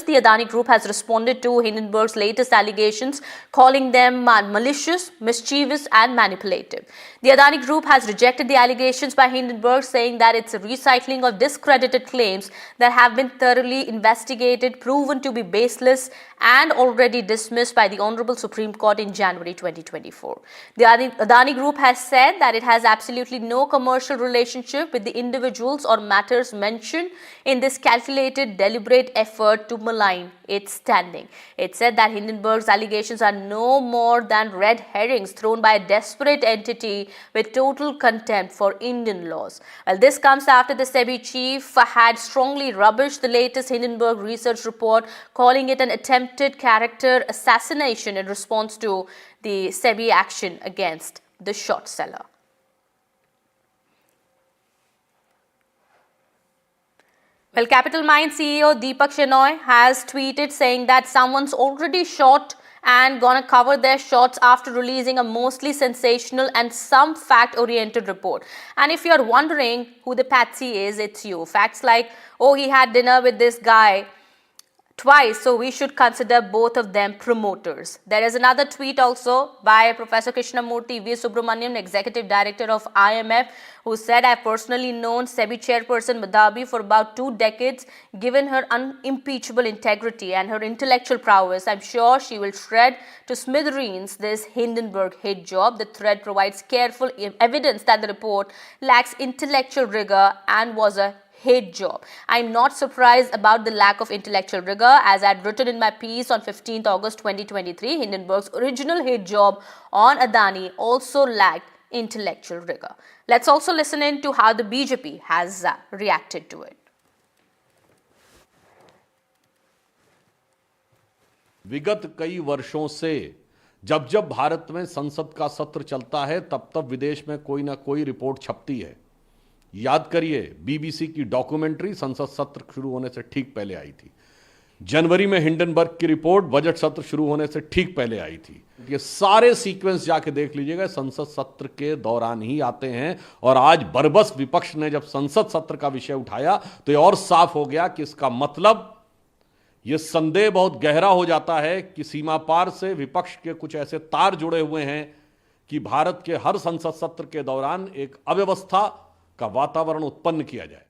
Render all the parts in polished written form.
The Adani Group has responded to Hindenburg's latest allegations, calling them malicious, mischievous and manipulative. The Adani Group has rejected the allegations by Hindenburg, saying that it's a recycling of discredited claims that have been thoroughly investigated, proven to be baseless and already dismissed by the Honorable Supreme Court in January 2024. The Adani Group has said that it has absolutely no commercial relationship with the individuals or matters mentioned in this calculated, deliberate effort to malign its standing. It said that Hindenburg's allegations are no more than red herrings thrown by a desperate entity with total contempt for Indian laws. Well, this comes after the SEBI chief had strongly rubbished the latest Hindenburg Research report, calling it an attempted character assassination in response to the SEBI action against the short seller. Well, Capital Mind CEO Deepak Shenoy has tweeted saying that someone's already short and gonna cover their shots after releasing a mostly sensational and some fact-oriented report. And if you're wondering who the patsy is, it's you. Facts like, oh, he had dinner with this guy twice, so we should consider both of them promoters. There is another tweet also by Professor Krishnamurti V. Subramanian, Executive Director of IMF, who said, I've personally known SEBI Chairperson Madhabi for about 2 decades. Given her unimpeachable integrity and her intellectual prowess, I'm sure she will shred to smithereens this Hindenburg hit job. The thread provides careful evidence that the report lacks intellectual rigor and was a hate job. I'm not surprised about the lack of intellectual rigor. As I had written in my piece on 15th August 2023, Hindenburg's original hate job on Adani also lacked intellectual rigor. Let's also listen in to how the BJP has reacted to it. विगत कई वर्षों से जब जब भारत में संसद का सत्र चलता है तब तब विदेश में कोई ना कोई रिपोर्ट छपती है। याद करिए, बीबीसी की डॉक्यूमेंट्री संसद सत्र शुरू होने से ठीक पहले आई थी। जनवरी में हिंडनबर्ग की रिपोर्ट बजट सत्र शुरू होने से ठीक पहले आई थी। ये सारे सीक्वेंस जाके देख लीजिएगा, संसद सत्र के दौरान ही आते हैं। और आज बरबस विपक्ष ने जब संसद सत्र का विषय उठाया तो ये और साफ हो गया कि इसका मतलब ये संदेह बहुत गहरा हो जाता है कि सीमा पार से विपक्ष के कुछ ऐसे तार जुड़े हुए हैं कि भारत के हर संसद सत्र के दौरान एक अव्यवस्था का वातावरण उत्पन्न किया जाए।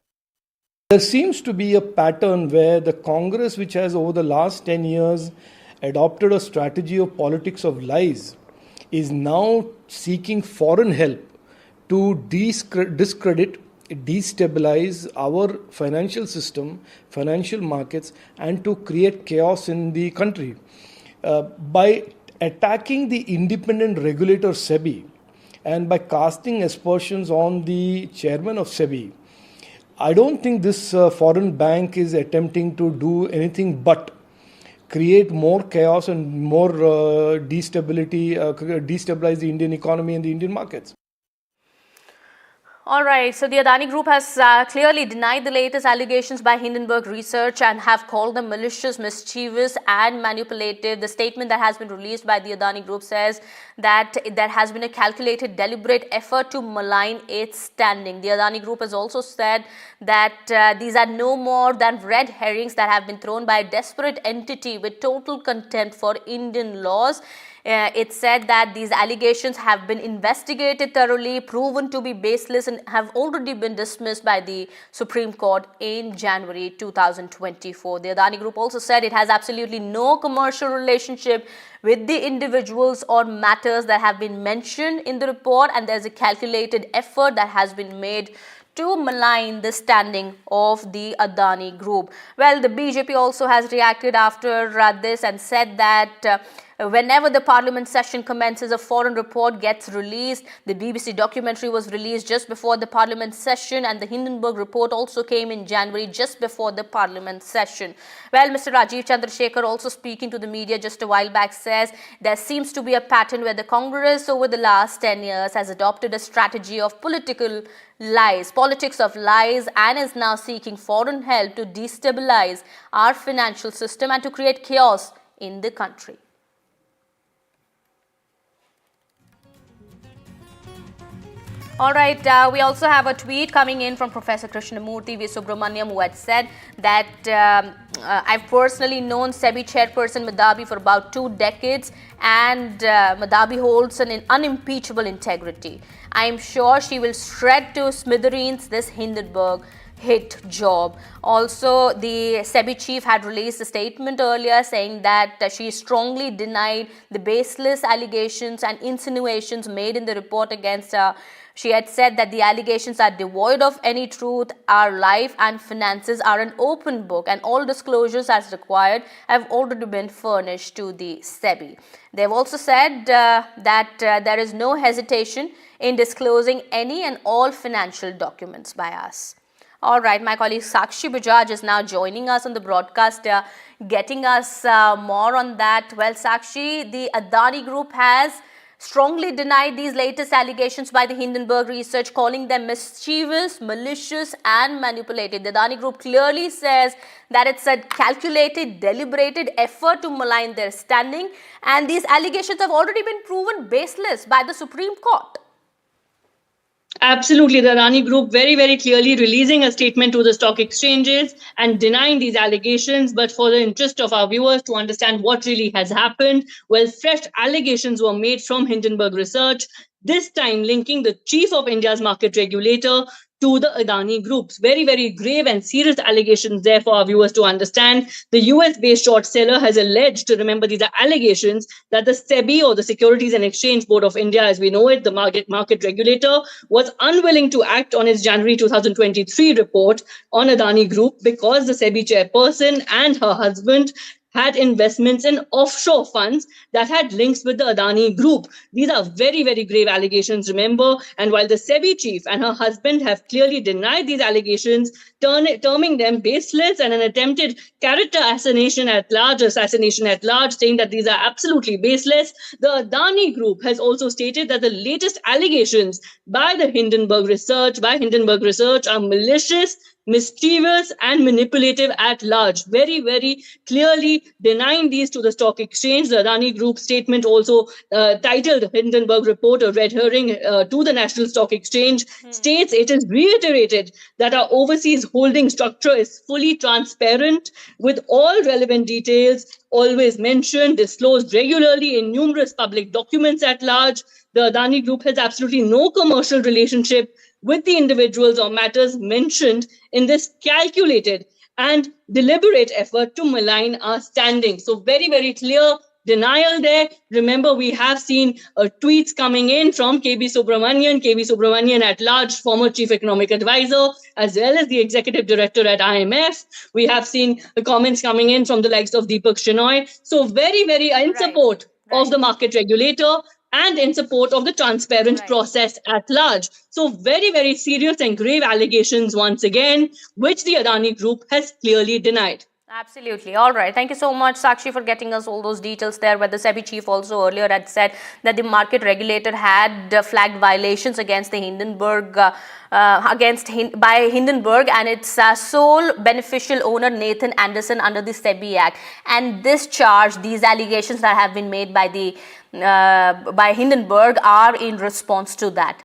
There seems to be a pattern where the Congress, which has over the last 10 years adopted a strategy of politics of lies, is now seeking foreign help to discredit, destabilize our financial system, financial markets, and to create chaos in the country. By attacking the independent regulator SEBI and by casting aspersions on the chairman of SEBI, I don't think this foreign bank is attempting to do anything but create more chaos and more destabilize the Indian economy and the Indian markets. All right, so the Adani Group has clearly denied the latest allegations by Hindenburg Research and have called them malicious, mischievous and manipulative. The statement that has been released by the Adani Group says that there has been a calculated, deliberate effort to malign its standing. The Adani Group has also said that these are no more than red herrings that have been thrown by a desperate entity with total contempt for Indian laws. It said that these allegations have been investigated thoroughly, proven to be baseless and have already been dismissed by the Supreme Court in January 2024. The Adani Group also said it has absolutely no commercial relationship with the individuals or matters that have been mentioned in the report, and there's a calculated effort that has been made to malign the standing of the Adani Group. Well, the BJP also has reacted after this and said that whenever the parliament session commences, a foreign report gets released. The BBC documentary was released just before the parliament session, and the Hindenburg report also came in January just before the parliament session. Well, Mr. Rajiv Chandrasekhar, also speaking to the media just a while back, says there seems to be a pattern where the Congress over the last 10 years has adopted a strategy of politics of lies, and is now seeking foreign help to destabilize our financial system and to create chaos in the country. All right, we also have a tweet coming in from Professor Krishnamurti V. Subramaniam, who had said that I've personally known SEBI chairperson Madabi for about 2 decades, and Madabi holds an unimpeachable integrity. I am sure she will shred to smithereens this Hindenburg hit job. Also, the SEBI chief had released a statement earlier saying that she strongly denied the baseless allegations and insinuations made in the report against her. She had said that the allegations are devoid of any truth, our life and finances are an open book, and all disclosures as required have already been furnished to the SEBI. They have also said that there is no hesitation in disclosing any and all financial documents by us. All right, my colleague Sakshi Bajaj is now joining us on the broadcast, getting us more on that. Well, Sakshi, the Adani Group has strongly denied these latest allegations by the Hindenburg Research, calling them mischievous, malicious and manipulated. The Adani Group clearly says that it's a calculated, deliberated effort to malign their standing, and these allegations have already been proven baseless by the Supreme Court. Absolutely. The Adani Group very, very clearly releasing a statement to the stock exchanges and denying these allegations. But for the interest of our viewers to understand what really has happened, well, fresh allegations were made from Hindenburg Research, this time linking the chief of India's market regulator to the Adani Groups. Very, very grave and serious allegations there for our viewers to understand. The US-based short seller has alleged, remember these are allegations, that the SEBI, or the Securities and Exchange Board of India as we know it, the market regulator, was unwilling to act on its January 2023 report on Adani Group because the SEBI chairperson and her husband had investments in offshore funds that had links with the Adani Group. These are very, very grave allegations, remember. And while the SEBI chief and her husband have clearly denied these allegations, terming them baseless and an attempted character assassination at large, saying that these are absolutely baseless, the Adani Group has also stated that the latest allegations by Hindenburg Research are malicious, mischievous and manipulative at large. Very, very clearly denying these to the stock exchange. The Adani Group statement also titled Hindenburg Report a red herring to the National Stock Exchange states it is reiterated that our overseas holding structure is fully transparent with all relevant details always mentioned, disclosed regularly in numerous public documents at large. The Adani Group has absolutely no commercial relationship with the individuals or matters mentioned in this calculated and deliberate effort to malign our standing. So very, very clear denial there. Remember, we have seen tweets coming in from KB Subramanian at large, former chief economic advisor, as well as the executive director at IMF. We have seen the comments coming in from the likes of Deepak Shenoy. So very, very in support of the market regulator and in support of the transparent process at large. So very, very serious and grave allegations once again, which the Adani Group has clearly denied. Absolutely. All right. Thank you so much, Sakshi, for getting us all those details there. Where the SEBI chief also earlier had said that the market regulator had flagged violations against the Hindenburg, by Hindenburg and its sole beneficial owner Nathan Anderson under the SEBI Act. And this charge, these allegations that have been made by Hindenburg, are in response to that.